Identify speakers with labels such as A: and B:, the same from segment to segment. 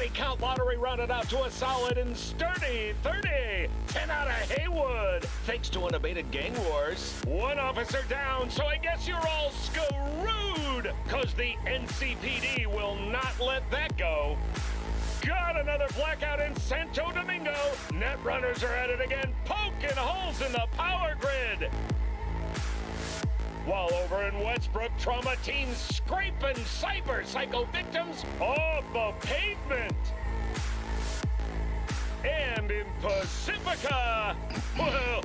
A: Body count lottery rounded out to a solid and sturdy 30. 10 out of Haywood. Thanks to unabated gang wars. One officer down, so I guess you're all screwed. Cause the NCPD will not let that go. Got another blackout in Santo Domingo. Netrunners are at it again, poking holes in the power grid. While over in Westbrook, trauma teams scraping cyber psycho victims off the pavement. And in Pacifica, well,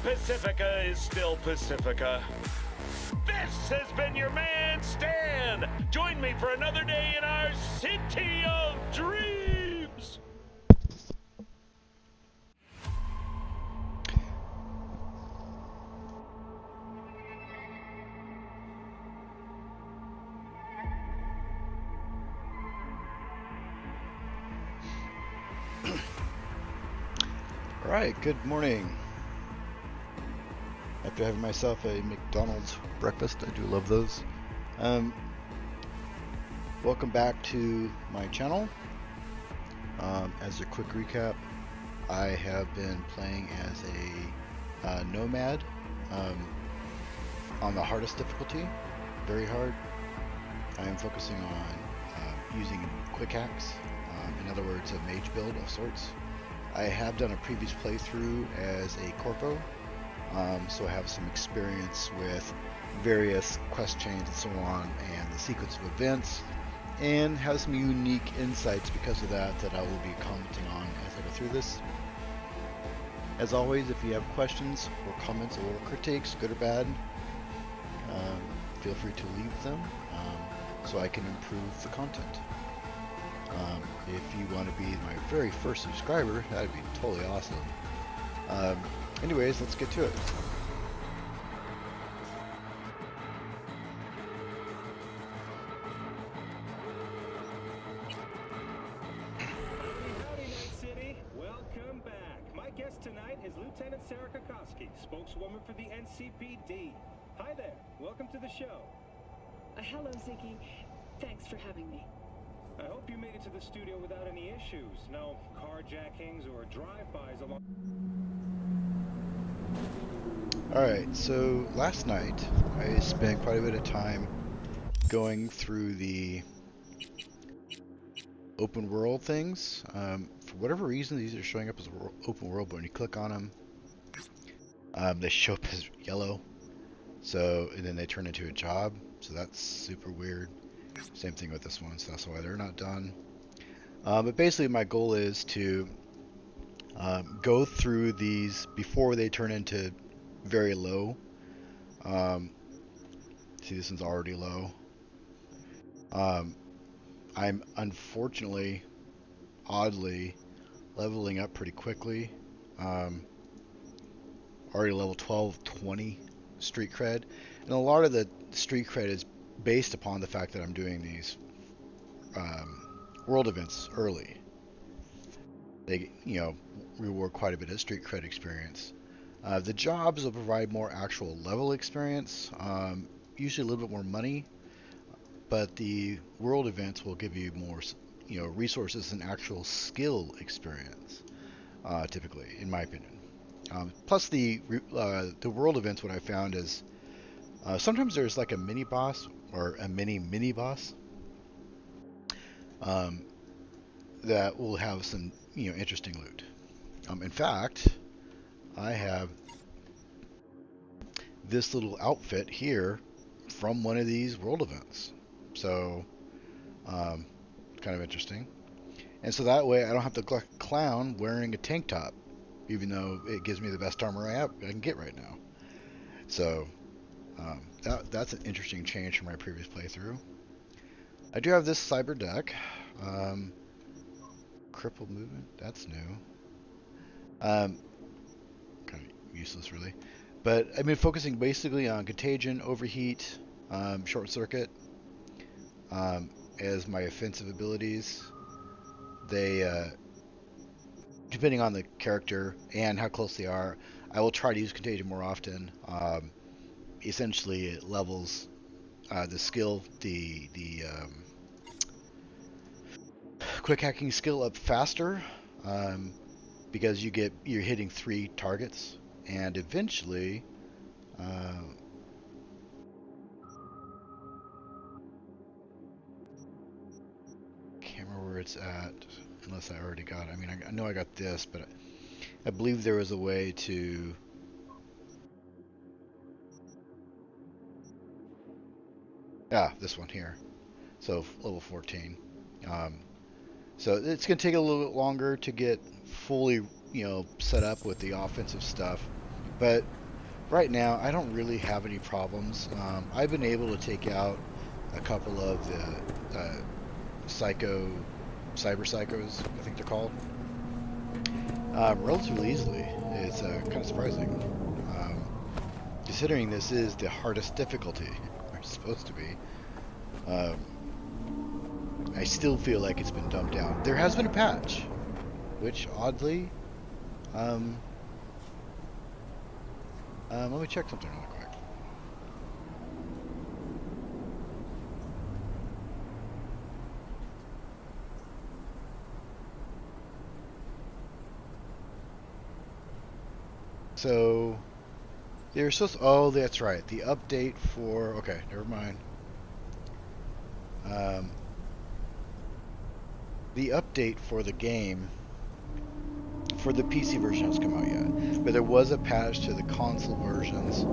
A: Pacifica is still Pacifica. This has been your man, Stan. Join me for another day in our city of dreams.
B: All right, good morning. After having myself a McDonald's breakfast, I do love those. Welcome back to my channel. As a quick recap, I have been playing as a Nomad on the hardest difficulty, very hard. I am focusing on using Quickhacks, in other words, a mage build of sorts. I have done a previous playthrough as a Corpo, so I have some experience with various quest chains and so on, and the sequence of events, and have some unique insights because of that I will be commenting on as I go through this. As always, if you have questions or comments or critiques, good or bad, feel free to leave them so I can improve the content. If you want to be my very first subscriber, that'd be totally awesome. Anyways, let's get to it.
C: Howdy, Night City. Welcome back. My guest tonight is Lieutenant Sarah Kokoski, spokeswoman for the NCPD. Hi there. Welcome to the show.
D: Hello, Ziggy. Thanks for having me.
C: I hope you made it to the studio without any issues. No carjackings or drive-bys along...
B: Alright, so last night I spent quite a bit of time going through the open world things. For whatever reason, these are showing up as open world, but when you click on them, they show up as yellow. So, and then they turn into a job. So that's super weird. Same thing with this one, so that's why they're not done. But basically my goal is to go through these before they turn into very low. See, this one's already low. I'm unfortunately, oddly, leveling up pretty quickly. Already level 12, 20 street cred. And a lot of the street cred is based upon the fact that I'm doing these world events early. They, reward quite a bit of street cred experience. The jobs will provide more actual level experience, usually a little bit more money, but the world events will give you more, resources and actual skill experience, typically, in my opinion. Plus the world events, what I found is sometimes there's like a mini boss or a mini boss that will have some interesting loot. In fact, I have this little outfit here from one of these world events, so kind of interesting. And so that way I don't have to clown wearing a tank top, even though it gives me the best armor I can get right now. So that's an interesting change from my previous playthrough. I do have this cyber deck. Cripple movement, that's new. Kind of useless really. But I've been focusing basically on contagion, overheat, short circuit as my offensive abilities. They, depending on the character and how close they are, I will try to use contagion more often. Essentially, it levels the skill, the quick hacking skill up faster because you're hitting 3 targets, and eventually can't remember where it's at unless I already got it. I mean, I know I got this, but I believe there was a way to this one here. So level 14. So it's going to take a little bit longer to get fully, set up with the offensive stuff. But right now, I don't really have any problems. I've been able to take out a couple of the cyber psychos, I think they're called, relatively easily. It's kind of surprising, considering this is the hardest difficulty, or it's supposed to be. I still feel like it's been dumbed down. There has been a patch, which oddly, let me check something real quick. So, they're supposed to, oh, that's right. The update for, okay, never mind. The update for the game, for the PC version hasn't come out yet, but there was a patch to the console versions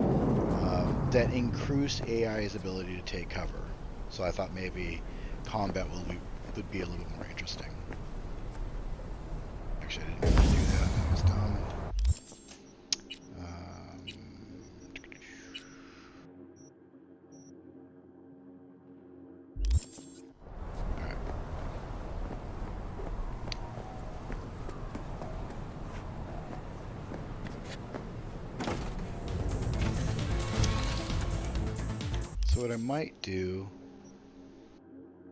B: that increased AI's ability to take cover. So I thought maybe combat would be a little bit more interesting. Actually, I didn't mean to do that. That was dumb. So what I might do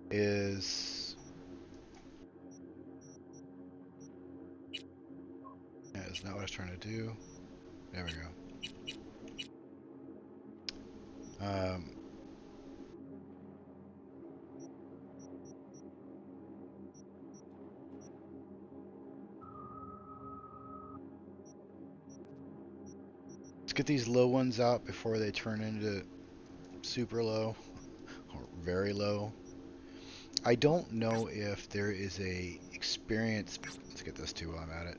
B: is, that's not what I was trying to do. There we go. Let's get these low ones out before they turn into super low or very low. I don't know if there is a experience. Let's get this too while I'm at it.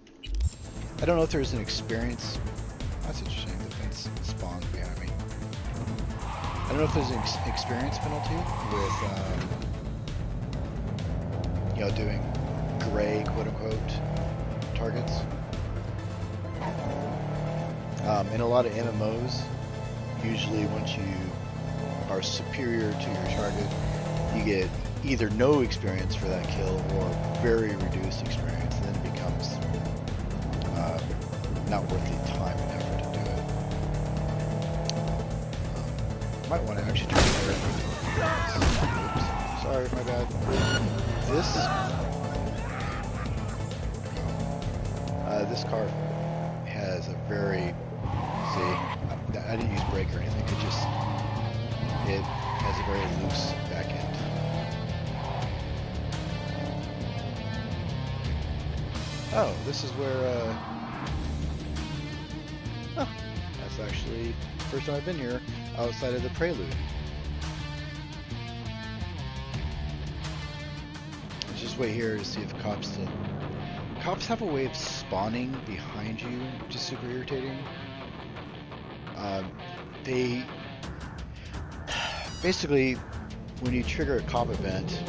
B: I don't know if there's an experience. That's interesting. The fence spawns behind me. I don't know if there's an experience penalty with, doing gray quote-unquote targets. In a lot of MMOs, usually once you are superior to your target, you get either no experience for that kill or very reduced experience, and then it becomes not worth the time and effort to do it. Might want to actually turn it around. Oops, sorry, my bad. This car has a very, I didn't use brake or anything, it has a very loose back end. Oh, this is where, that's actually the first time I've been here outside of the Prelude. Let's just wait here to see if cops still... Cops have a way of spawning behind you, which is super irritating. They... Basically, when you trigger a cop event,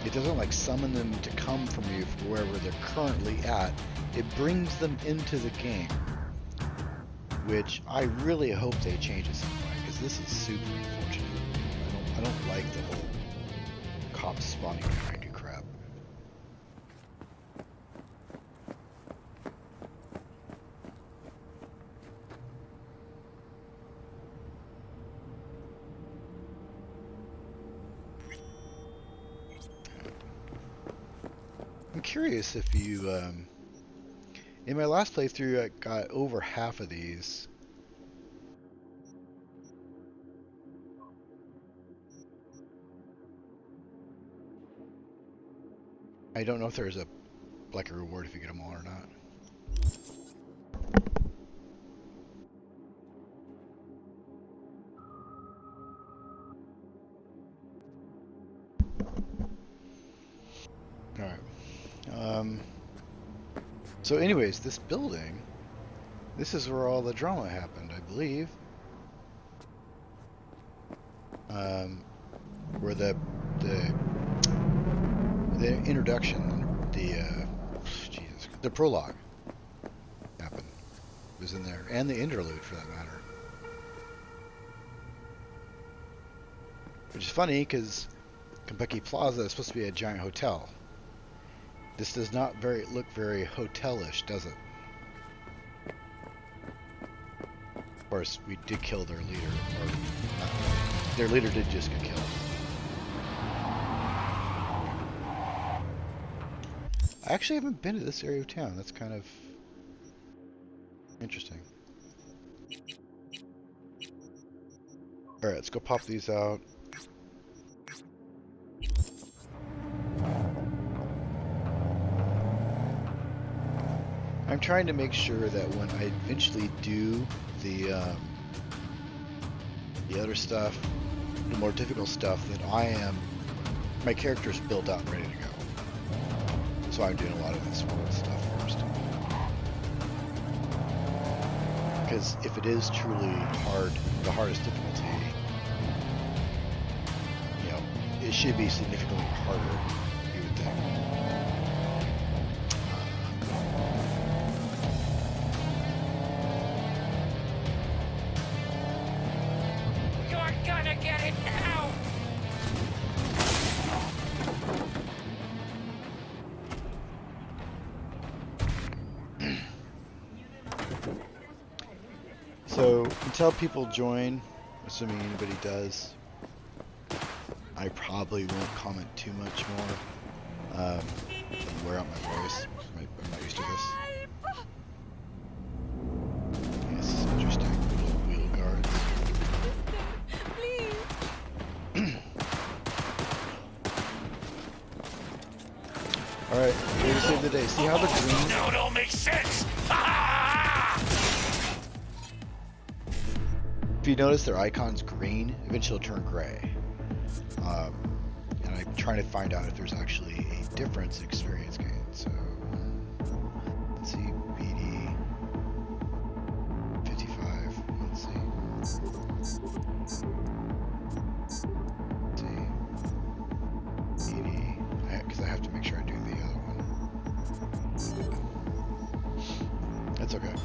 B: it doesn't summon them to come from you from wherever they're currently at. It brings them into the game, which I really hope they change at some point, because this is super unfortunate. I don't like the whole cops spawning behind you crap. I'm curious if you, in my last playthrough, I got over half of these. I don't know if there's a reward if you get them all or not. Alright. So anyways, this building, this is where all the drama happened, I believe. Where the introduction, the prologue happened. It was in there, and the interlude for that matter. Which is funny because Kentucky Plaza is supposed to be a giant hotel. This does not look very hotelish, does it? Of course, we did kill their leader, or not, their leader did just get killed. I actually haven't been to this area of town. That's kind of interesting. Alright, let's go pop these out. I'm trying to make sure that when I eventually do the other stuff, the more difficult stuff, that my character's built out and ready to go. So I'm doing a lot of this stuff first. Because if it is truly hard, the hardest difficulty, you know, it should be significantly harder, you would think.
E: You're gonna get it now!
B: So, until people join, assuming anybody does, I probably won't comment too much more. Wear out my voice. I'm not used to this. This is interesting. Little wheel guards. Alright, way to save the day. See how the green...
A: Now it all makes sense!
B: If you notice their icon's green, eventually it'll turn gray. And I'm trying to find out if there's actually a difference in experience gain. So, let's see, BD 55, let's see. BD, because I have to make sure I do the other one. That's okay.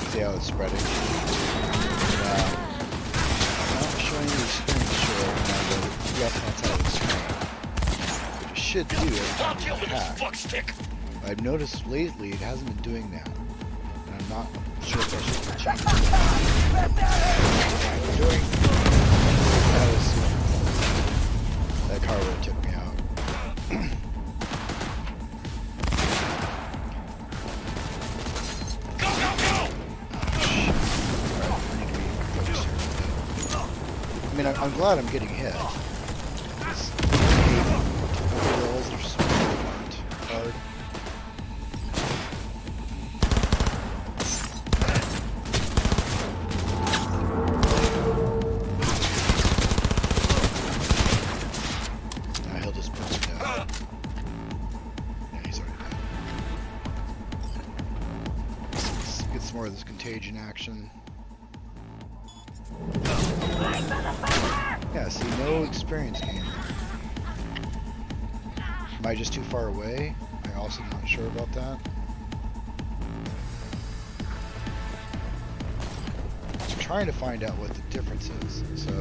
B: See how it's spreading. Now, I'm not showing you the experience share now, but yes, that's how it's spreading. But it should do it.
A: I'll deal with this fuck stick!
B: I've noticed lately it hasn't been doing that. And I'm not sure if that's just a change. That car would have took me out.
A: Go, go, go!
B: I mean, I'm glad I'm getting hit. These rolls are so hard. He'll just punch me down. Yeah, he's already dead. Let's get some more of this contagion action. Yeah, see, no experience gain. Am I just too far away? I'm also not sure about that. I'm trying to find out what the difference is, so...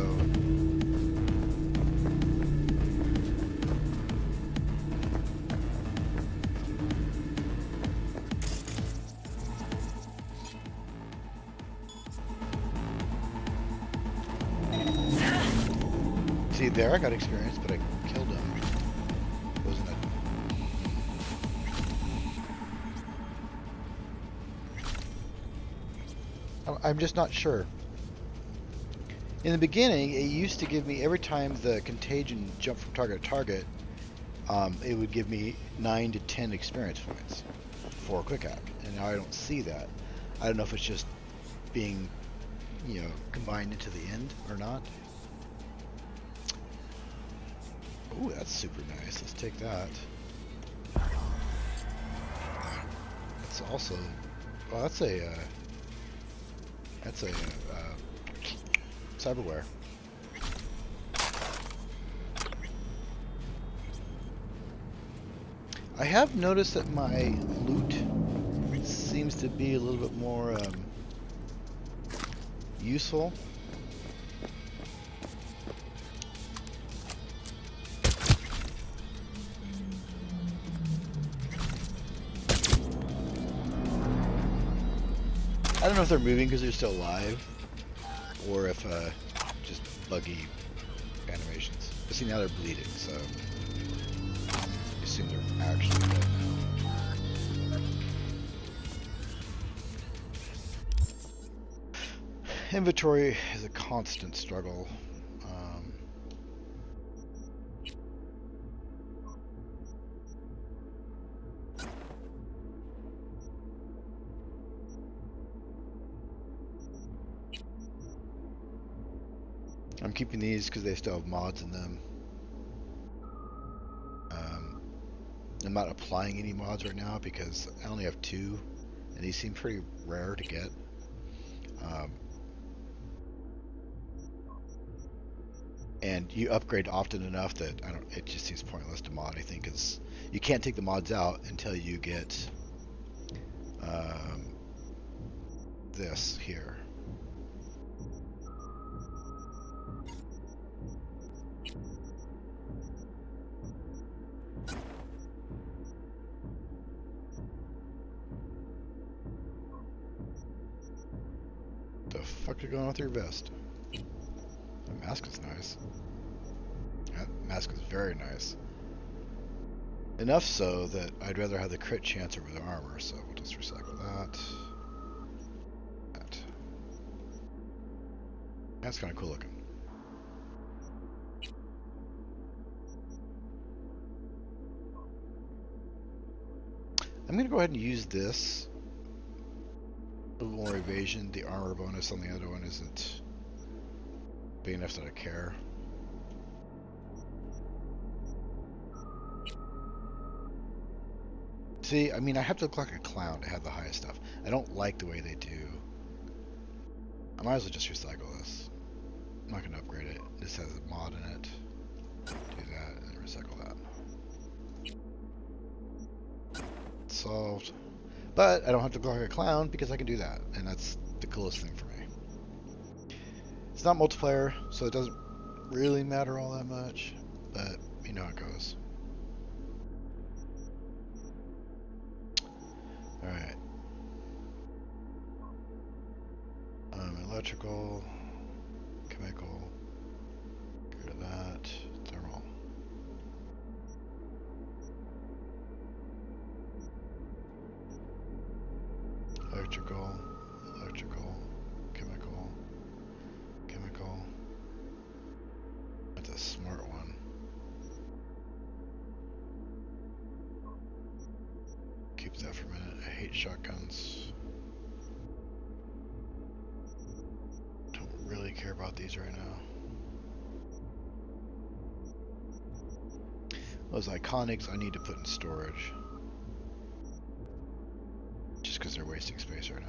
B: See, there I got experience, but I killed him. Wasn't it? I'm just not sure. In the beginning, it used to give me, every time the contagion jumped from target to target, it would give me 9 to 10 experience points for a quick hack. And now I don't see that. I don't know if it's just being, you know, combined into the end or not. Ooh, that's super nice. Let's take that. That's also, well, that's a cyberware. I have noticed that my loot seems to be a little bit more useful. I don't know if they're moving because they're still alive, or if just buggy animations. But see, now they're bleeding, so I assume they're actually dead now. Inventory is a constant struggle. I'm keeping these because they still have mods in them. I'm not applying any mods right now because I only have 2, and these seem pretty rare to get. And you upgrade often enough that it just seems pointless to mod, I think, because you can't take the mods out until you get this here. The fuck are going on with your vest? That mask is nice. That mask is very nice. Enough so that I'd rather have the crit chance over the armor, so we'll just recycle that. That. That's kind of cool looking. I'm going to go ahead and use this. A little more evasion. The armor bonus on the other one isn't big enough that I care. See, I mean, I have to look like a clown to have the highest stuff. I don't like the way they do. I might as well just recycle this. I'm not going to upgrade it. This has a mod in it. Do that and recycle that. Solved. But I don't have to look like a clown because I can do that. And that's the coolest thing for me. It's not multiplayer, so it doesn't really matter all that much. But you know how it goes. Alright. Electrical, chemical, get rid of that, thermal. Electrical, chemical, chemical. That's a smart one. Keep that for a minute. I hate shotguns. Don't really care about these right now. Those iconics I need to put in storage. Just because they're wasting space right now.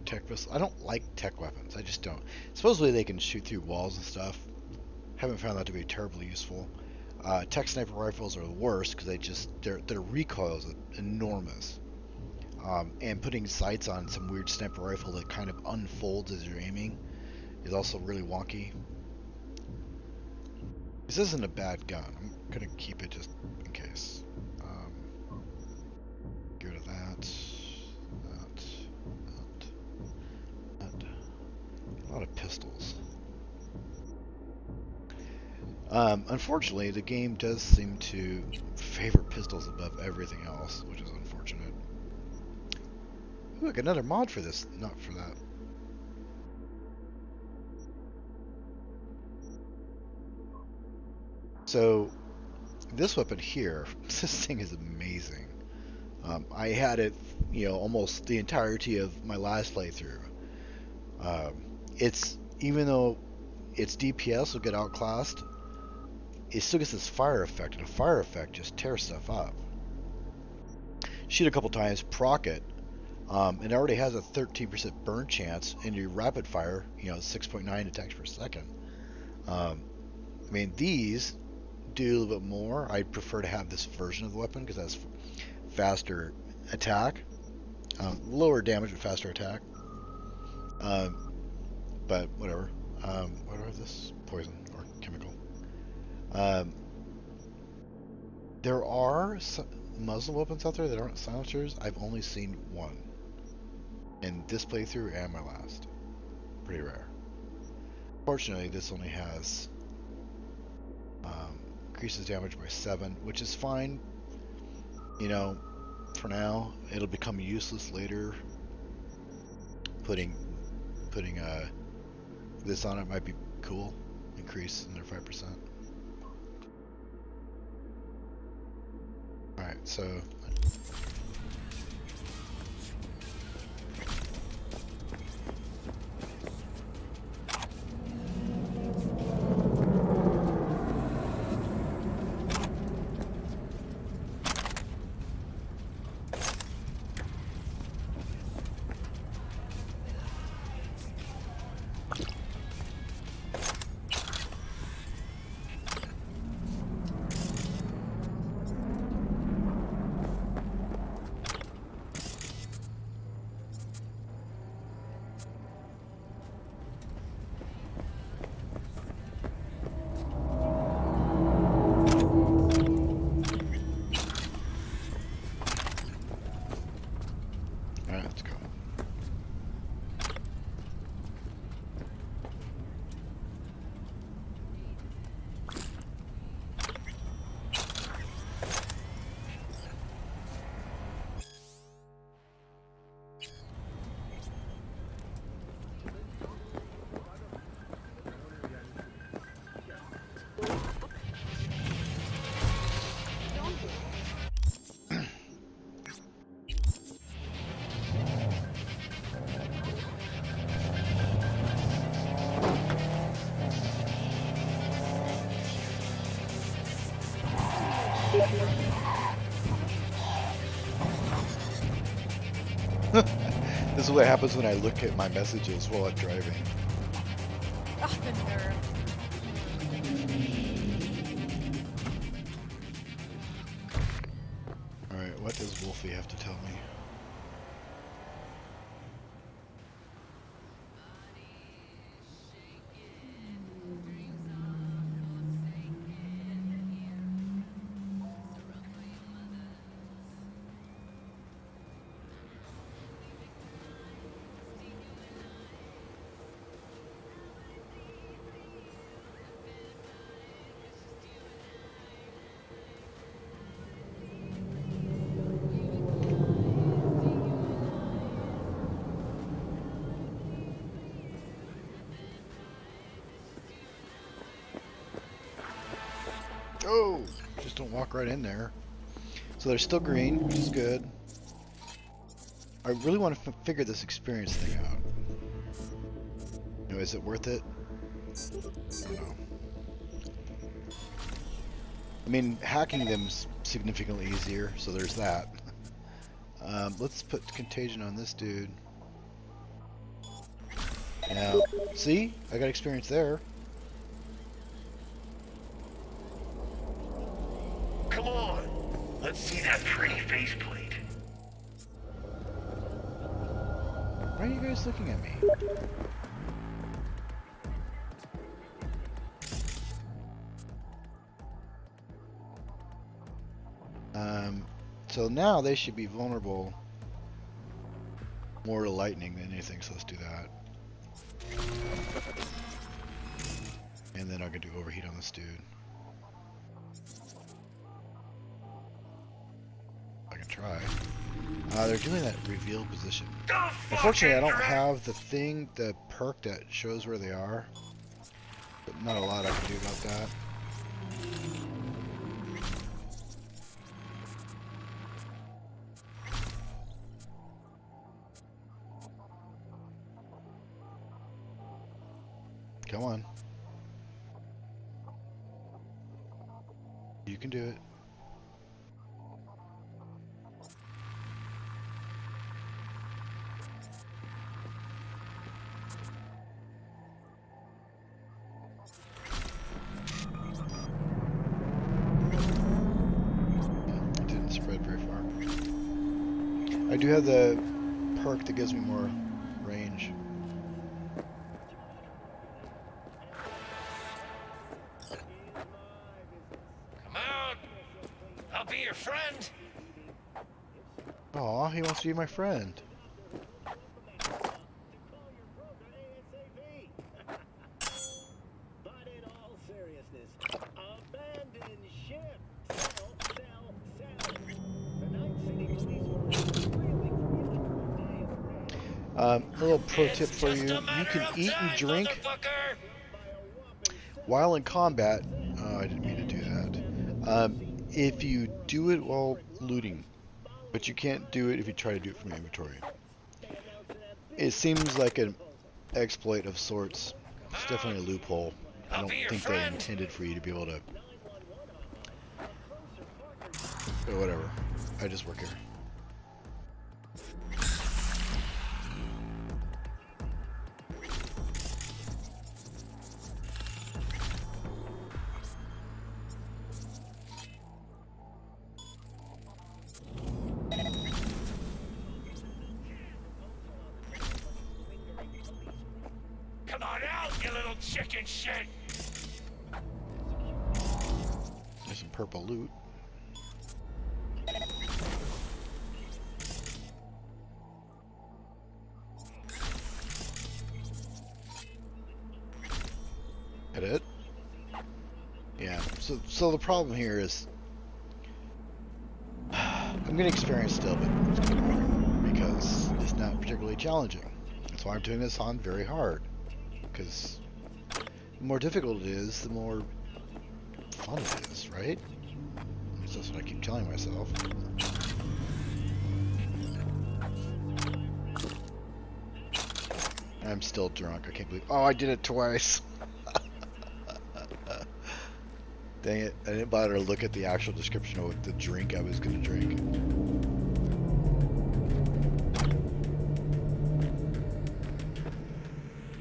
B: Tech pistol. I don't like tech weapons. I just don't. Supposedly they can shoot through walls and stuff. Haven't found that to be terribly useful. Tech sniper rifles are the worst because their recoil is enormous. And putting sights on some weird sniper rifle that kind of unfolds as you're aiming is also really wonky. This isn't a bad gun. I'm gonna keep it just in case. Get rid of that. A lot of pistols. Unfortunately, the game does seem to favorite pistols above everything else, which is unfortunate. Ooh, I got another mod for this, not for that. So, this weapon here, this thing is amazing. I had it, you know, almost the entirety of my last playthrough. It's, even though its DPS will get outclassed, it still gets this fire effect, and a fire effect just tears stuff up. Shoot a couple times, proc it, and it already has a 13% burn chance, and your rapid fire, you know, 6.9 attacks per second. I mean, these do a little bit more. I prefer to have this version of the weapon because that's faster attack, lower damage but faster attack. But whatever. What do I have this? Poison or chemical. There are muzzle weapons out there that aren't silencers. I've only seen one in this playthrough and my last. Pretty rare. Fortunately, this only has increases damage by 7, which is fine. You know, for now, it'll become useless later. Putting this on it might be cool. Increase another 5%. Alright, so let's go. This is what happens when I look at my messages while I'm driving.
F: Oh, the nerve.
B: Alright, what does Wolfie have to tell me? Oh, just don't walk right in there. So they're still green, which is good. I really want to figure this experience thing out. You know, is it worth it? I don't know. I mean, hacking them's significantly easier, so there's that. Let's put contagion on this dude. Now, see? I got experience there.
A: Come on, let's see that pretty faceplate.
B: Why are you guys looking at me? So now they should be vulnerable more to lightning than anything, so let's do that. And then I'm gonna do overheat on this dude. try. They're doing that reveal position. Unfortunately, I don't have the perk that shows where they are. But not a lot I can do about that. Come on. You can do it. It didn't spread very far. I do have the perk that gives me more range.
E: I'll be your friend.
B: Aw, he wants to be my friend.
C: But in all seriousness, abandon ship. Sell. The Night City police force is reeling from yet another day of
B: A little pro tip for you. You can eat and drink while in combat. Oh, I didn't mean to do that. If you do it while looting, but you can't do it if you try to do it from your inventory. It seems like an exploit of sorts. It's definitely a loophole. I don't think they intended for you to be able to... But whatever. I just work here.
E: Come on out, you little chicken shit.
B: There's some purple loot. That it? Yeah. So the problem here is I'm getting experience still, but it's getting better because it's not particularly challenging. That's why I'm doing this on very hard. Because the more difficult it is, the more fun it is, right? At least that's what I keep telling myself. I'm still drunk. I can't believe... Oh, I did it twice. Dang it. I didn't bother to look at the actual description of what the drink I was going to drink.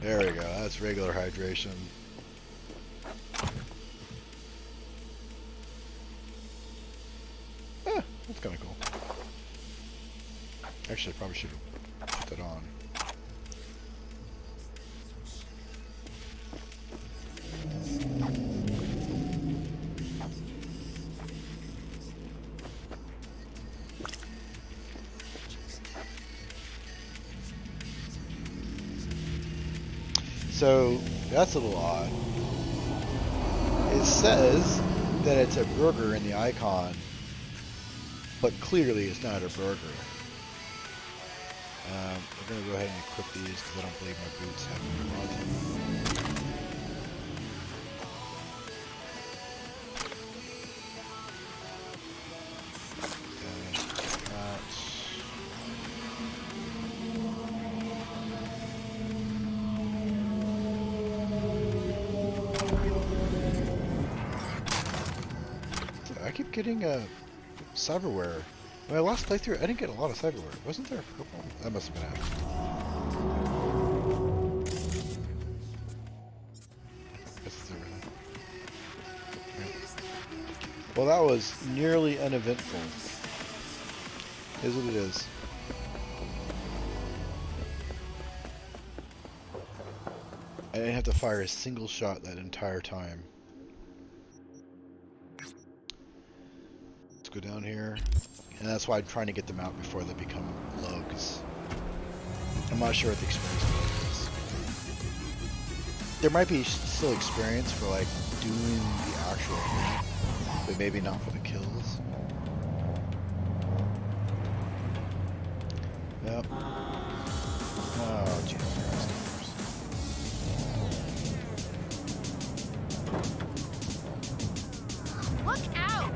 B: There we go. That's regular hydration. That's kind of cool. Actually, I probably should have put that on. So that's a little odd. It says that it's a burger in the icon, but clearly it's not a burger. We're going to go ahead and equip these because I don't believe my boots have them on them. I keep getting cyberware. My last playthrough, I didn't get a lot of cyberware. Wasn't there a purple? That must have been happening. Well, that was nearly uneventful. Is what it is. I didn't have to fire a single shot that entire time. Let's go down here. And that's why I'm trying to get them out before they become low, because I'm not sure what the experience is. There might be still experience for like doing the actual event, but maybe not for the kills. up. Oh, Jesus Christ.
F: Look out!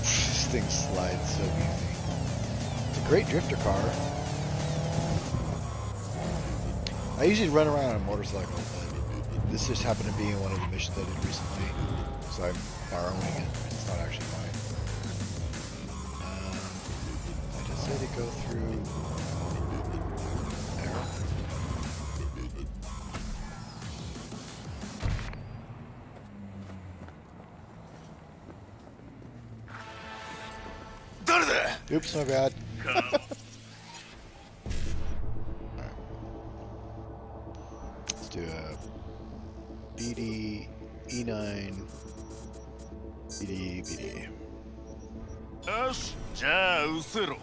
B: This thing slides so easy. It's a great drifter car. I usually run around on a motorcycle, but this just happened to be in one of the missions I did recently, so I'm borrowing it. It's not actually mine. I just had to go through there. Oops, my bad. Alright. Let's do a BD E9 BD.
G: よし、じゃあ失せろ。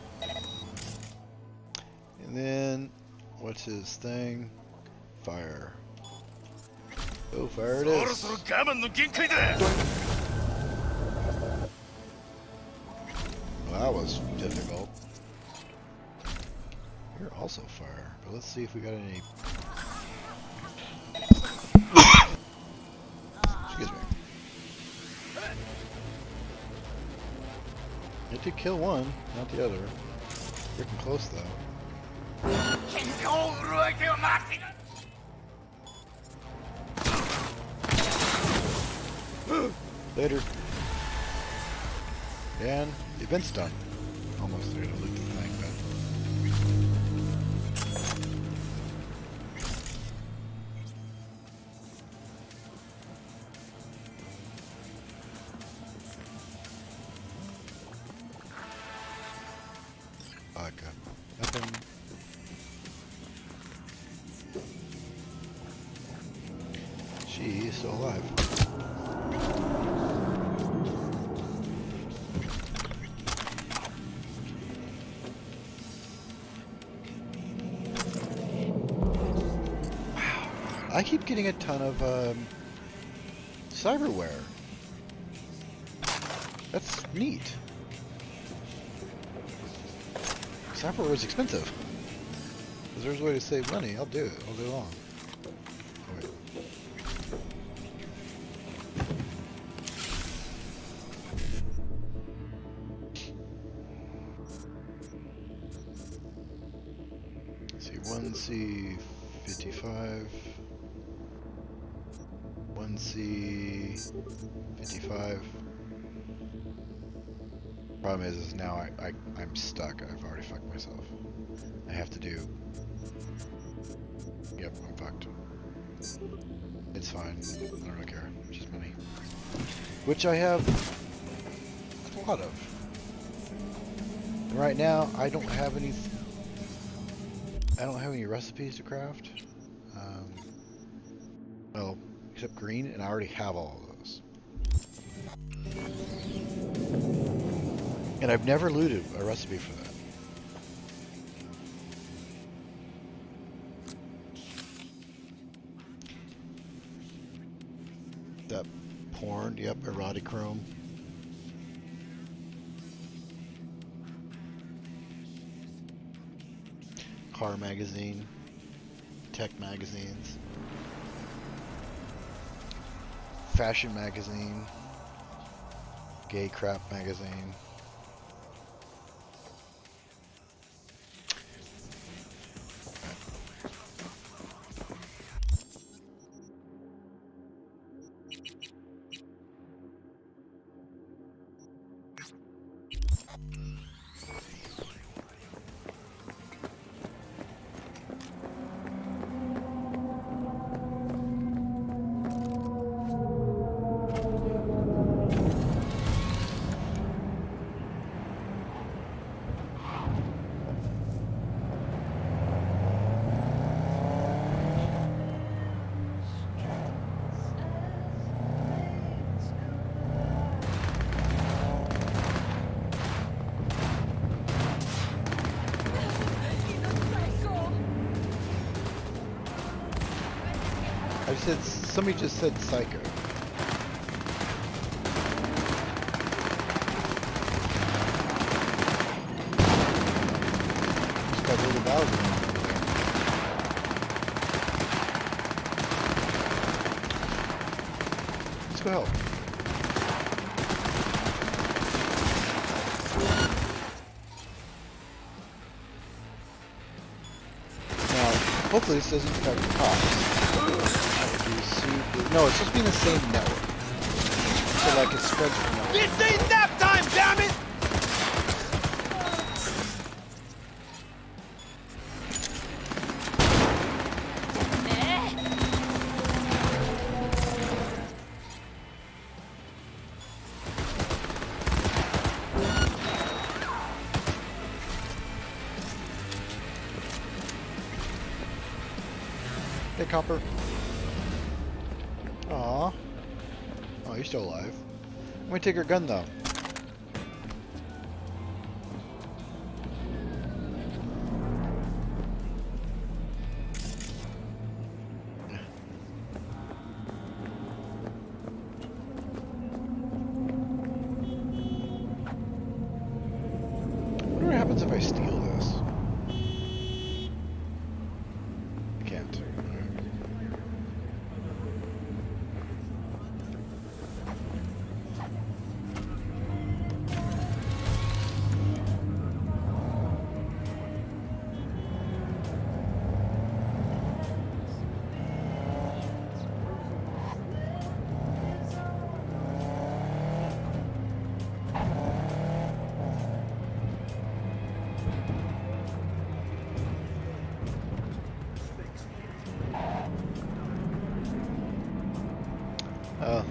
B: And then, what's his thing? Fire. Oh, fire it
G: そろ
B: is.
G: そろ我慢の限界だ。
B: Well, that was difficult. You're also fire, but let's see if we got any. Excuse me. It did kill one, not the other. Freaking close though.
E: 喧嘩を売る相手は待ってる。
B: Later. And the event's done. Almost there to loot the thing, but. Vodka. Nothing. She's still alive. I keep getting a ton of cyberware. That's neat. Cyberware is expensive. If there's a way to save money, I'll do it all day long. Oh, wait. Let's see, 1C55. 1C55. Problem is now I'm stuck. I've already fucked myself. I have to do. Yep, I'm fucked. It's fine. I don't really care. It's just money. Which I have a lot of. And right now, I don't have any recipes to craft. Well, except green, and I already have all of those. And I've never looted a recipe for that. That porn, yep, erotichrome. Car magazine, tech magazines, fashion magazine, gay crap magazine. Somebody just said psycho. Just got rid of Bowser. Let's go help. Now, hopefully this doesn't affect the cops. That would be super... No, it's supposed to be in the same network. So like it spreads from network.
H: This ain't nap time, damn it!
B: Hey, Copper. Aw. Oh, you're still alive. I'm gonna take her gun, though. I wonder what happens if I steal this. I can't.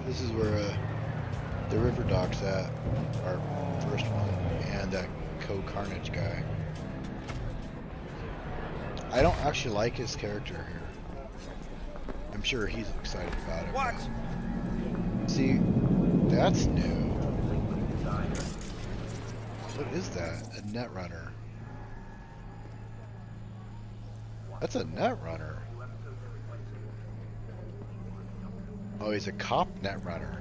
B: This is where the river dock's at, our first one, and that Co-Carnage guy. I don't actually like his character here. I'm sure he's excited about it.
H: What?
B: See, that's new. What is that? A Netrunner. That's a Netrunner. Oh, he's a cop Netrunner.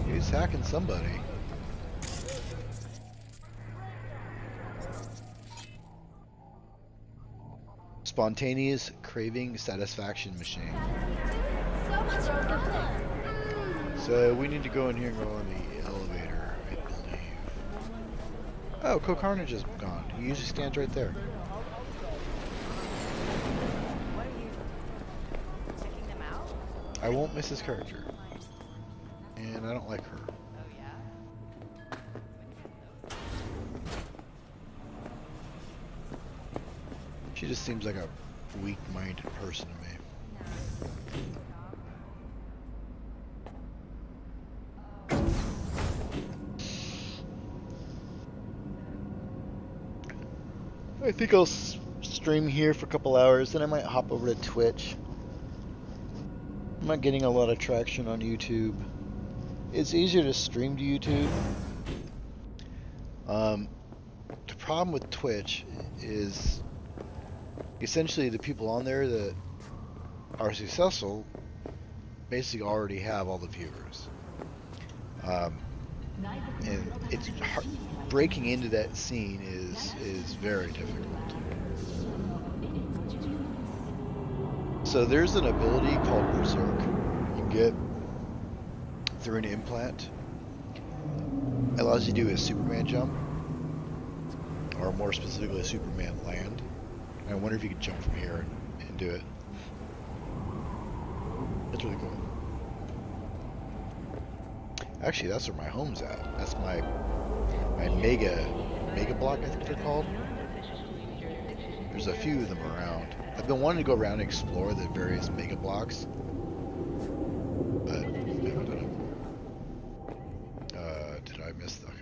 B: He's hacking somebody. Spontaneous craving satisfaction machine. So we need to go in here and go on the elevator, I believe. Oh, Co-Carnage is gone. He usually stands right there. I won't miss his character. And I don't like her. She just seems like a weak-minded person to me. I think I'll stream here for a couple hours, then I might hop over to Twitch. I'm not getting a lot of traction on YouTube. It's easier to stream to YouTube. The problem with Twitch is essentially the people on there that are successful basically already have all the viewers. And it's hard, breaking into that scene is very difficult. So there's an ability called Berserk you get through an implant. It allows you to do a Superman jump, or more specifically a Superman land. I wonder if you could jump from here and do it. That's really cool. Actually, that's where my home's at. That's my mega block, I think they're called. There's a few of them around. I've been wanting to go around and explore the various mega blocks, but I haven't done it. Did I miss? Okay.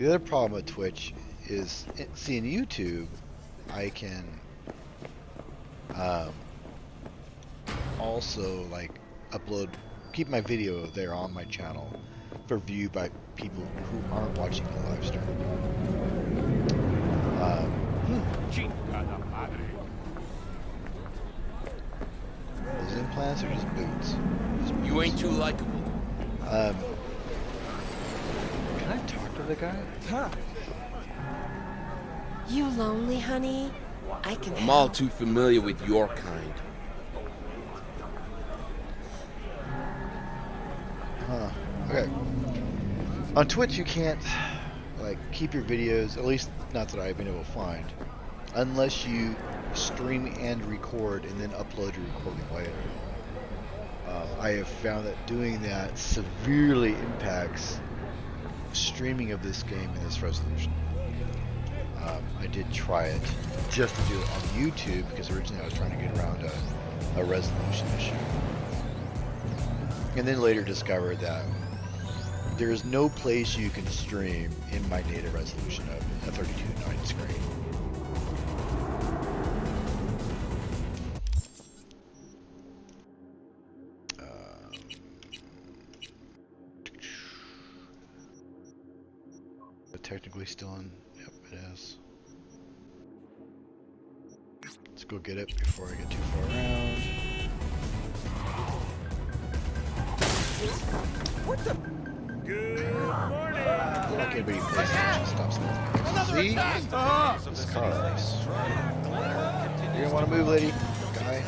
B: The other problem with Twitch is, seeing YouTube, I can also like keep my video there on my channel for view by people who aren't watching the live stream. Those implants are just boots.
H: You ain't too likable.
B: Can I talk to the guy?
I: You lonely, honey? I can
H: I'm all too familiar with your kind.
B: Huh. Okay. On Twitch, you can't like keep your videos, at least not that I've been able to find, unless you stream and record and then upload your recording later. I have found that doing that severely impacts streaming of this game in this resolution. I did try it just to do it on YouTube because originally I was trying to get around a resolution issue. And then later discovered that there is no place you can stream in my native resolution of a 32:9 screen. But technically still in. Yep, it is. Let's go get it before I get too far around.
H: What the?
C: Good morning.
B: Like anybody who plays Twitch stops that. See? This car race. You're gonna want to move, lady. Guy.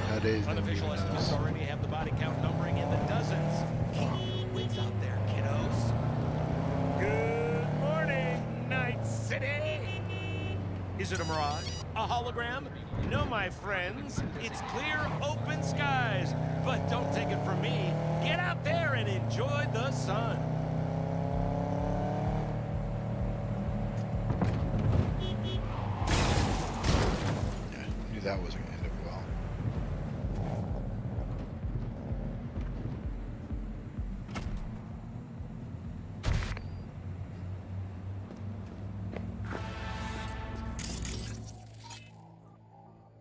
B: Nowadays, nobody even knows.
A: already have the body count numbering in the dozens. What's out there, kiddos? Good morning, Night City. Is it a mirage? A hologram? No, my friends. It's clear, open skies. But don't take it from me. Get out there and enjoy the sun.
B: Yeah, knew that wasn't gonna end up well.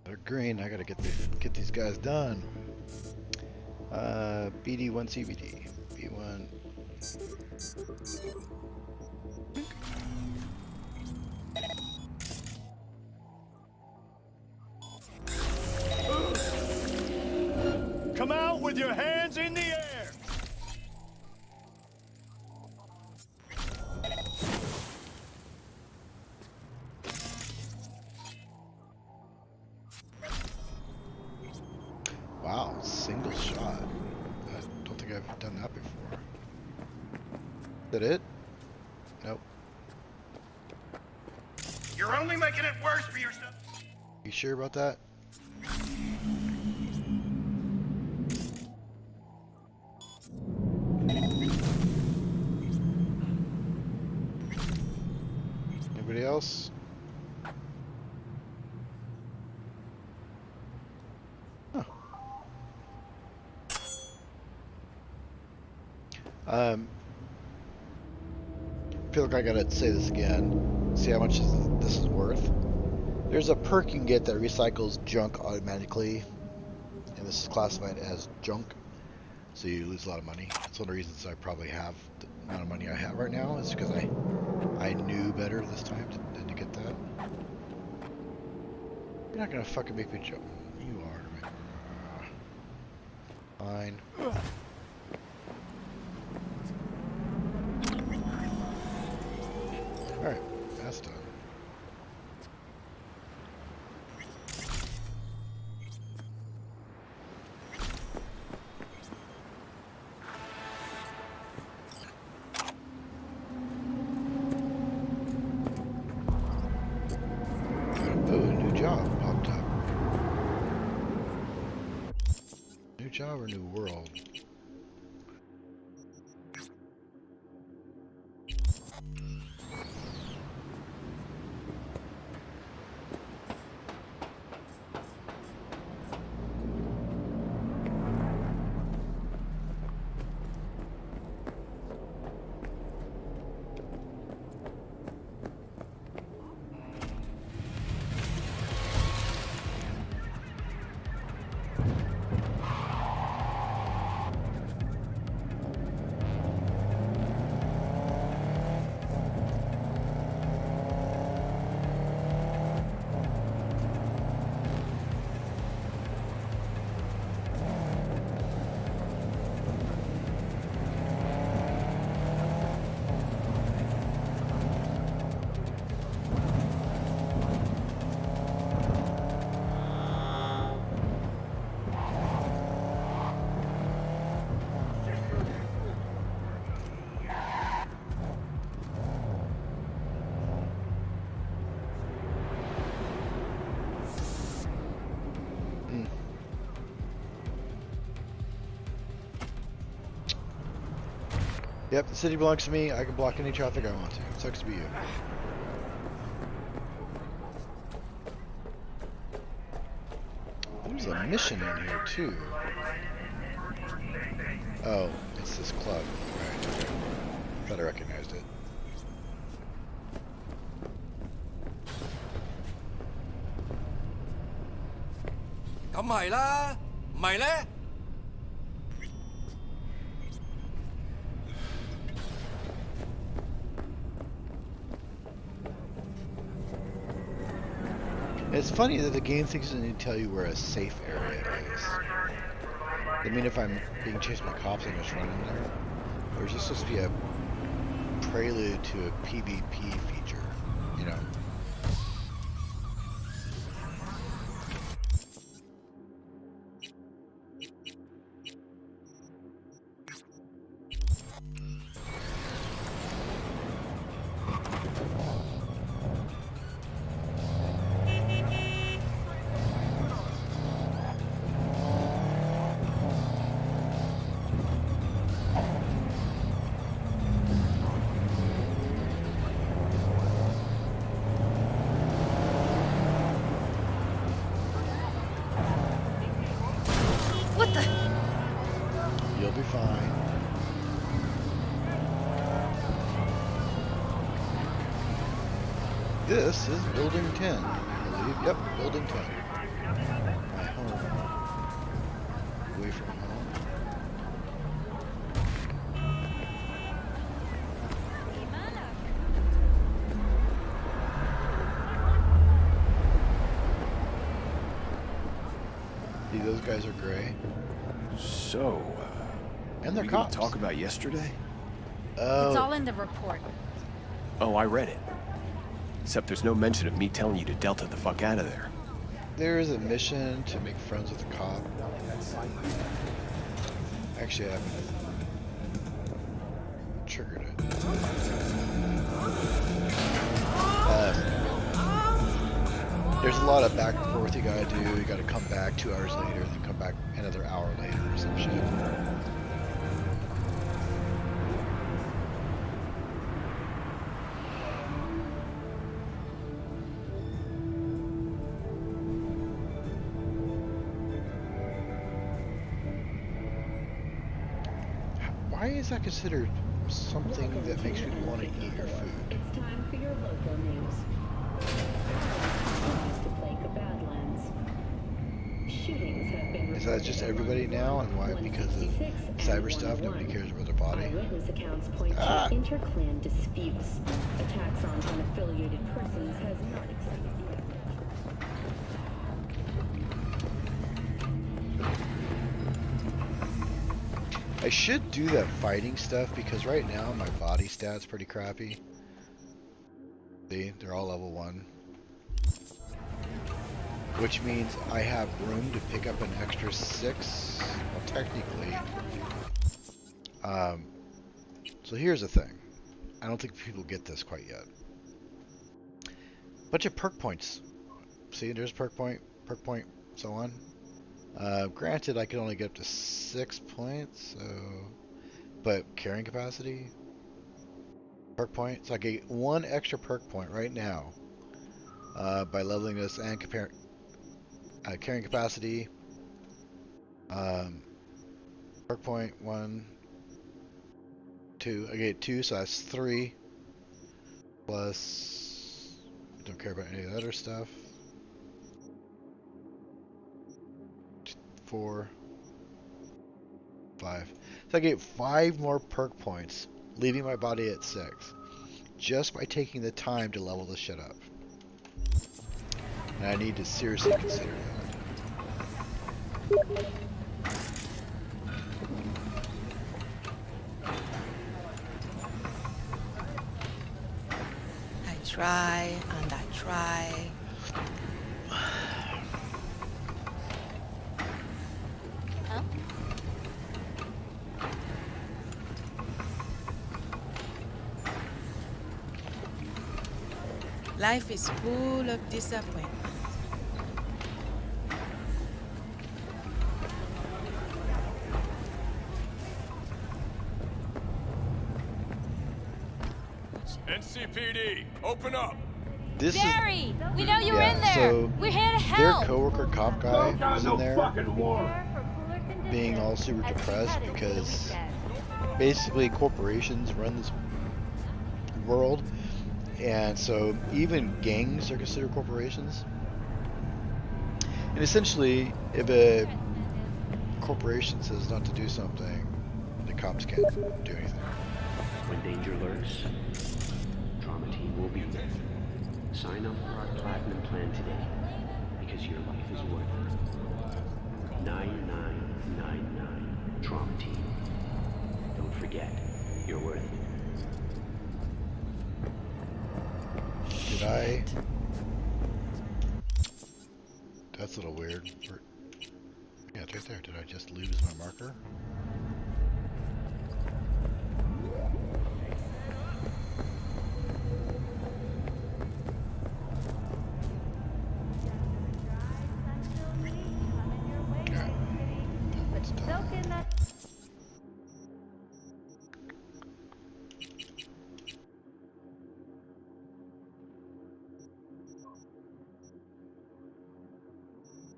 B: They're green. I gotta get these guys done. BD1 CBD. B1.
A: Come out with your hands in the air.
B: Wow, single shot. I don't think I've done that before. Is that it? Nope.
H: You're only making it worse for yourself.
B: You sure about that? Anybody else? Huh. Feel like I gotta say this again. See how much this is worth. There's a perk you can get that recycles junk automatically, and this is classified as junk, so you lose a lot of money. That's one of the reasons I probably have the amount of money I have right now, is because I knew better this time than to get that. You're not gonna fucking make me jump. You are. Fine. Alright, that's done. Oh, a new job popped up. New job or new world? Yep, the city belongs to me. I can block any traffic I want to. It sucks to be you. There's a mission in here too. Oh, it's this club. Right, okay. Thought I recognized it. It's funny that the game thinks it need to tell you where a safe area is. I mean, if I'm being chased by cops, I can just run in there. Or is this supposed to be a prelude to a PvP feature? You know?
F: What the?
B: You'll be fine. This is Building 10, I believe. Yep, Building 10. My home. Away from home. See, those guys are gray.
J: So,
B: And they're
J: we gonna
B: cops.
J: talk about yesterday?
B: Oh.
F: It's all in the report.
J: Oh, I read it. Except there's no mention of me telling you to Delta the fuck out of there.
B: There is a mission to make friends with a cop. Actually, I haven't triggered it. There's a lot of back and forth you gotta do. You gotta come back 2 hours later, then come back another hour later or some shit. Why is that considered something that makes people want to eat your food?
D: It's time for your local news. To Blake of Badlands. Shootings have been
B: Is that just everybody now, and why? Because of cyber stuff, nobody cares about their body?
D: Eyewitness accounts point to inter-clan disputes. Attacks on unaffiliated persons has not exceeded the
B: I should do that fighting stuff because right now my body stat's pretty crappy. See, they're all level 1. Which means I have room to pick up an extra 6. Well, technically. So here's the thing. I don't think people get this quite yet. Bunch of perk points. See, there's perk point, so on. Granted, I can only get up to 6 points, so... But carrying capacity, perk point. So I get 1 extra perk point right now by leveling this and carrying capacity. Perk point 1, 2. I get 2, so that's 3. Plus, don't care about any of the other stuff. 4, 5. So I get 5 more perk points, leaving my body at 6, just by taking the time to level this shit up. And I need to seriously consider that.
I: I try and I try. Life is full of disappointment.
G: NYPD, open up.
B: This
F: Barry, we know you were
B: yeah,
F: in there.
B: so
F: We're here to
B: their
F: help.
B: coworker cop guy was in there
D: Prepare for cooler conditions
B: being all super
D: as we
B: depressed
D: head into the
B: because
D: weekend.
B: basically corporations run this world, and so even gangs are considered corporations. And essentially, if a corporation says not to do something, the cops can't do anything.
K: When danger lurks, Trauma Team will be there. Sign up for our Platinum plan today, because your life is worth it. 9999 Trauma Team. Don't forget, you're worth it.
B: Did I? That's a little weird. Yeah, it's right there. Did I just lose my marker?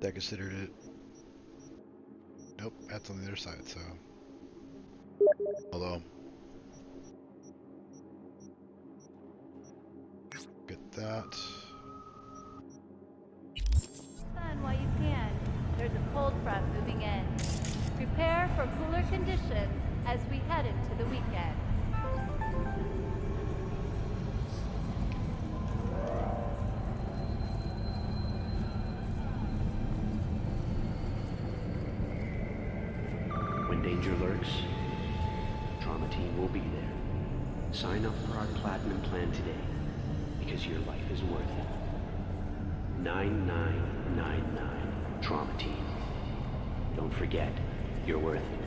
B: I considered it. Nope, that's on the other side, so. Although. Get that.
D: Sun while you can. There's a cold front moving in. Prepare for cooler conditions as we head into the weekend.
K: When danger lurks, Trauma Team will be there. Sign up for our Platinum plan today, because your life is worth it. 9999 Trauma Team. Don't forget, you're worth it.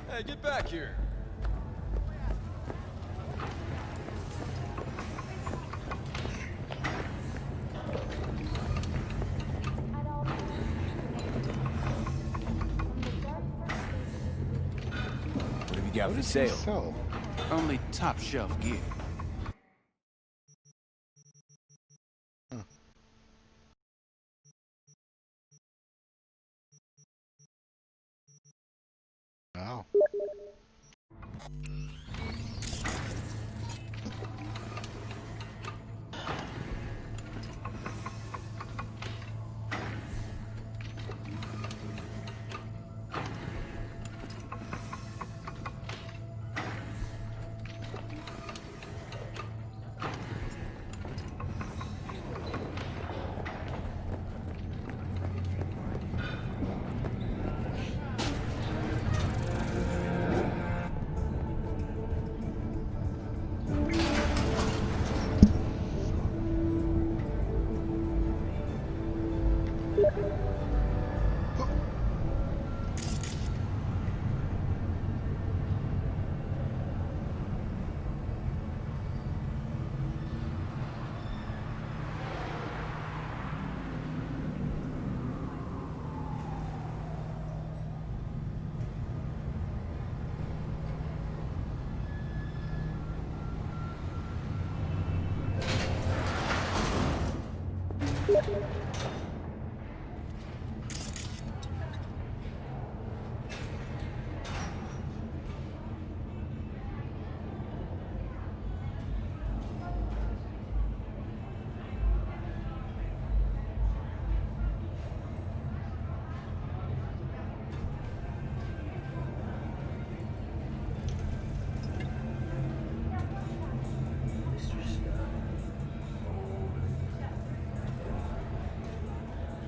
G: Hey, get back here.
J: What have you got for sale?
B: So,
G: Only top shelf gear.
B: wow.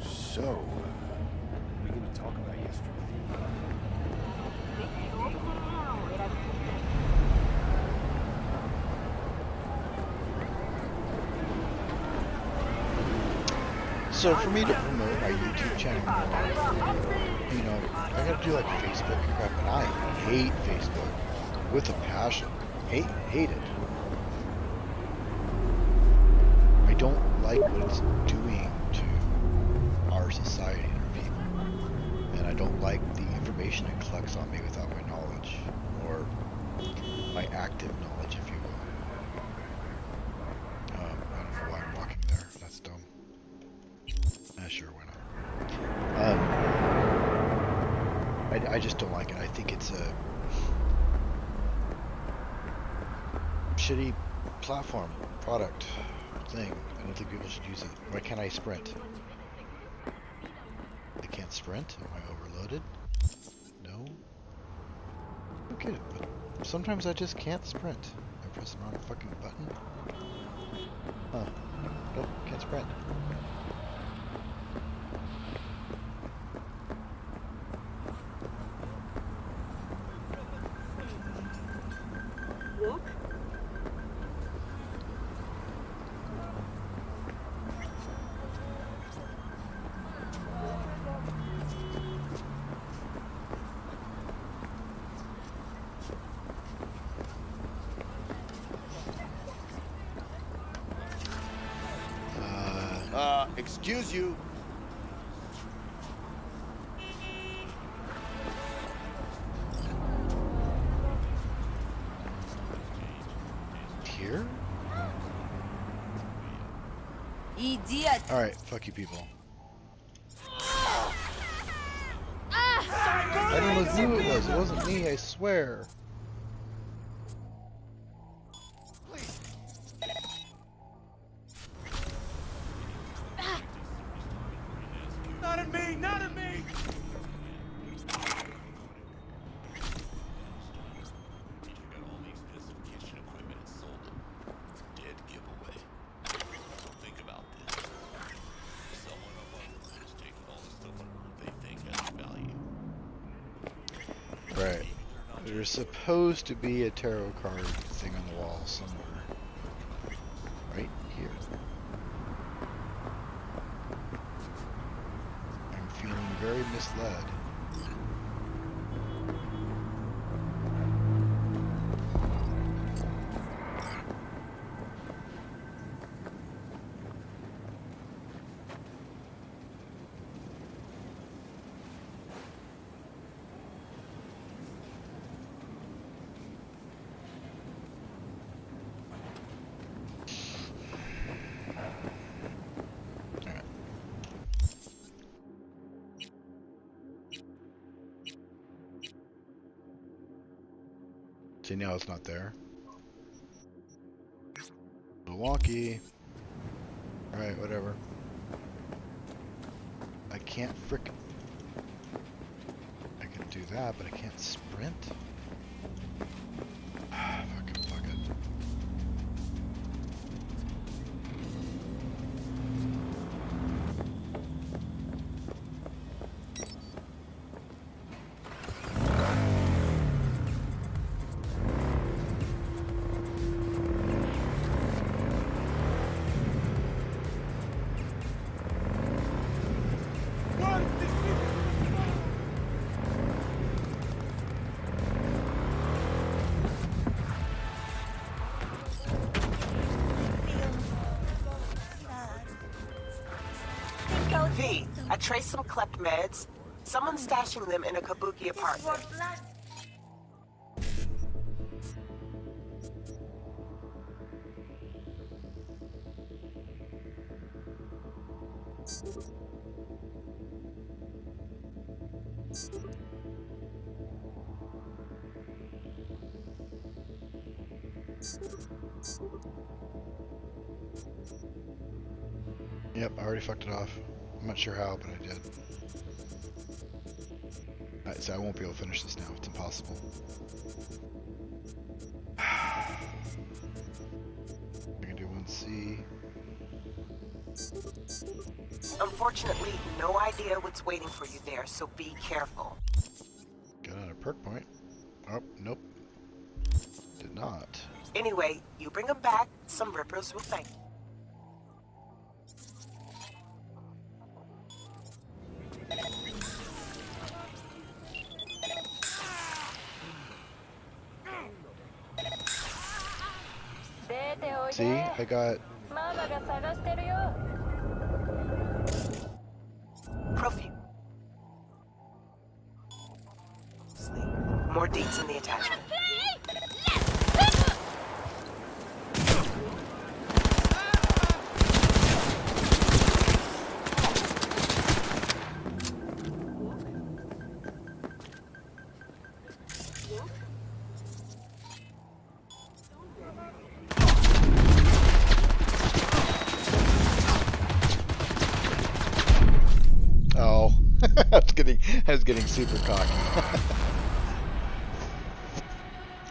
J: So, what are we going to talk about yesterday?
B: So for me to promote my YouTube channel more, you know, I gotta do like Facebook crap, and I hate Facebook with a passion. Hate it. I don't like what it's doing to our society and our people. I don't like the information it collects on me without my knowledge, or my active knowledge, if you will. I don't know why I'm walking there. That's dumb. Sure, why not? I just don't like it. I think it's a shitty platform, product, thing. I don't think people should use it. Why can't I sprint? I can't sprint? Am I overloaded? No? Okay, but sometimes I just can't sprint. I press the wrong fucking button. Huh. Nope, can't sprint.
C: Look.
G: Excuse you.
B: Here?
I: Idiot!
B: Alright, fuck you people. I don't know who it was. It wasn't me, I swear.
E: Not at me! Not at me!
B: Right. There's supposed to be a tarot card thing on the wall somewhere. Right here. I'm feeling very misled. See, now it's not there. A little wonky. Alright, whatever. I can't frickin'... I can do that, but I can't sprint? Fucking fuck it.
L: V, I traced some klept meds. Someone's stashing them in a kabuki apartment.
B: Yep, I already fucked it off. I'm not sure how, but I did. Alright, so I won't be able to finish this now. It's impossible. I can do 1C.
L: Unfortunately, no idea what's waiting for you there, so be careful.
B: Got another perk point. Oh, nope. Did not.
L: Anyway, you bring them back, some rippers will thank you.
B: See, I got...
L: Profi. More deets in the attachment.
B: Oh, I was getting super cocky.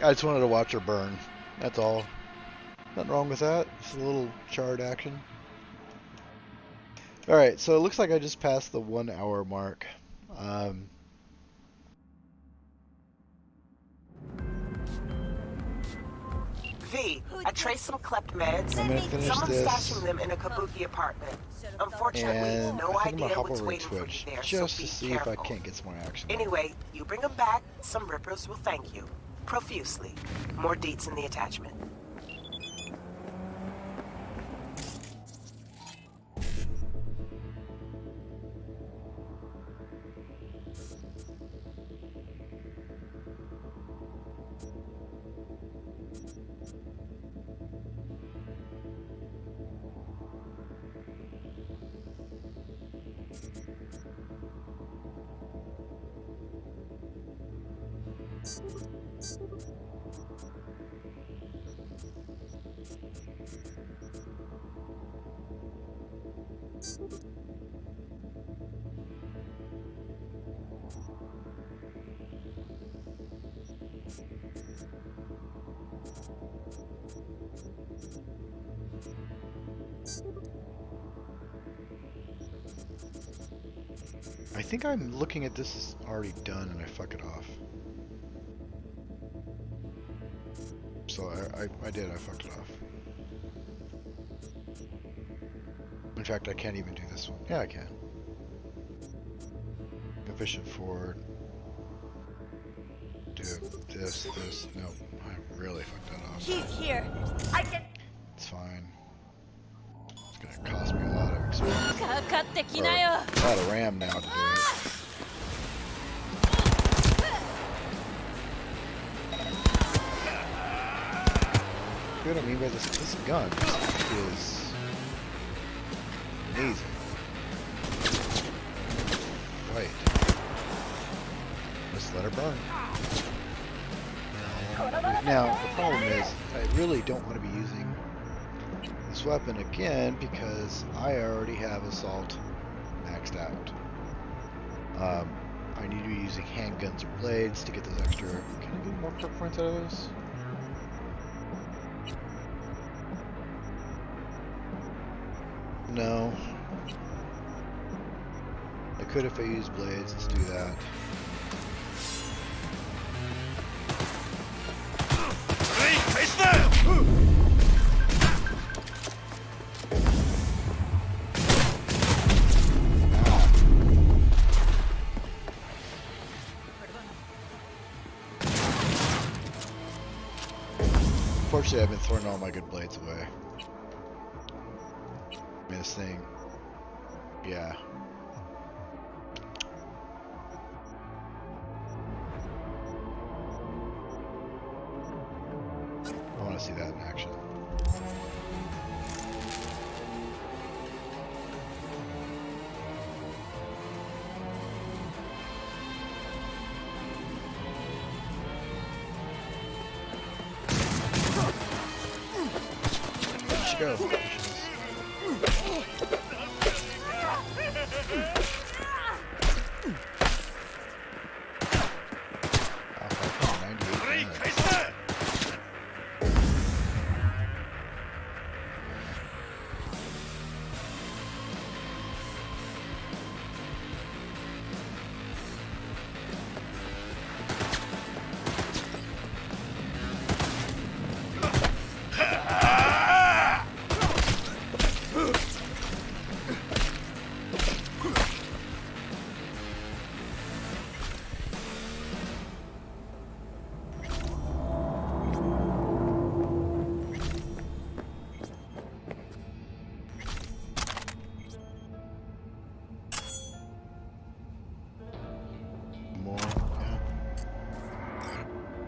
B: I just wanted to watch her burn. That's all. Nothing wrong with that. Just a little charred action. Alright, so it looks like I just passed the 1 hour mark.
L: V, I traced some klept meds.
B: I'm gonna finish
L: Someone's
B: this.
L: stashing them in a kabuki apartment. Unfortunately,
B: And
L: no
B: I think I'm
L: idea
B: gonna hop
L: what's
B: over to
L: waiting for you
B: Twitch
L: there,
B: just
L: so
B: to
L: be
B: see
L: careful.
B: if I can't get some more action.
L: Anyway, you bring them back, some rippers will thank you. Profusely. More deets in the attachment.
B: I think I'm looking at this as already done and I fuck it off. So I did, I fucked it off. In fact, I can't even do this one. Yeah, I can. Efficient forward. Do this. No, I really fucked that off.
I: He's here. I can.
B: It's fine. It's gonna cost me a lot of experience. Or a lot of RAM now to do it. You know what I mean by this? This gun is amazing. Right. Just let her burn. Now, the problem is, I really don't want to be using this weapon again because I already have Assault maxed out. I need to be using handguns or blades to get those extra... Can I get more perk points out of those? No. I could if I use blades. Let's do that. Unfortunately, I've been throwing all my good blades away. I mean, this thing, yeah. I want to see that in action. There she goes. There she is.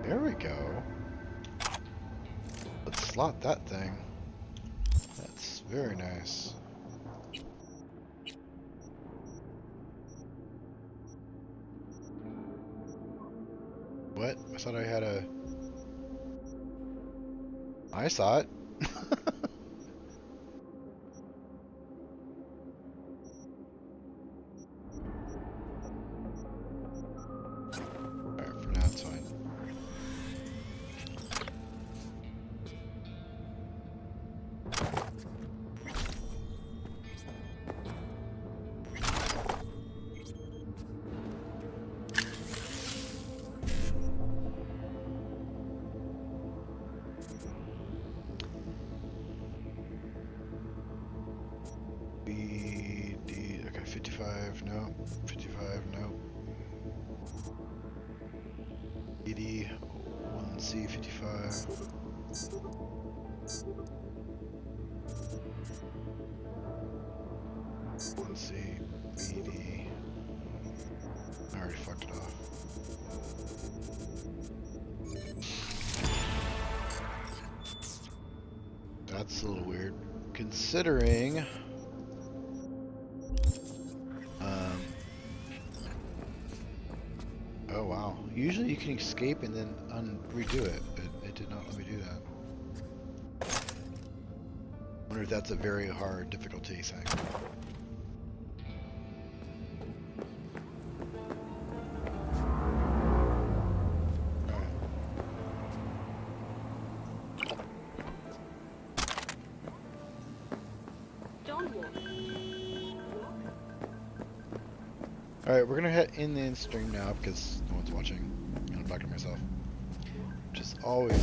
B: There we go. Let's slot that thing. That's very nice. What? I thought I had a... I saw it. Alright, for now it's fine. BD, okay, 55, no. 55, no. BD, 1C, 55. One C, BD. I already fucked it off. That's a little weird. Considering oh wow. Usually you can escape and then redo it, but it did not let me do that. Wonder if that's a very hard difficulty thing. Alright, we're gonna head in the stream now because no one's watching. And I'm talking to myself. Which is always...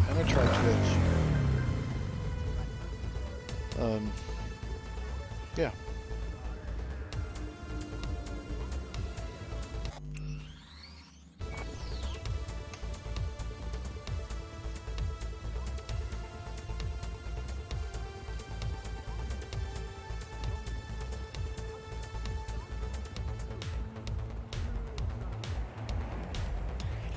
B: I'm gonna try Twitch. Yeah.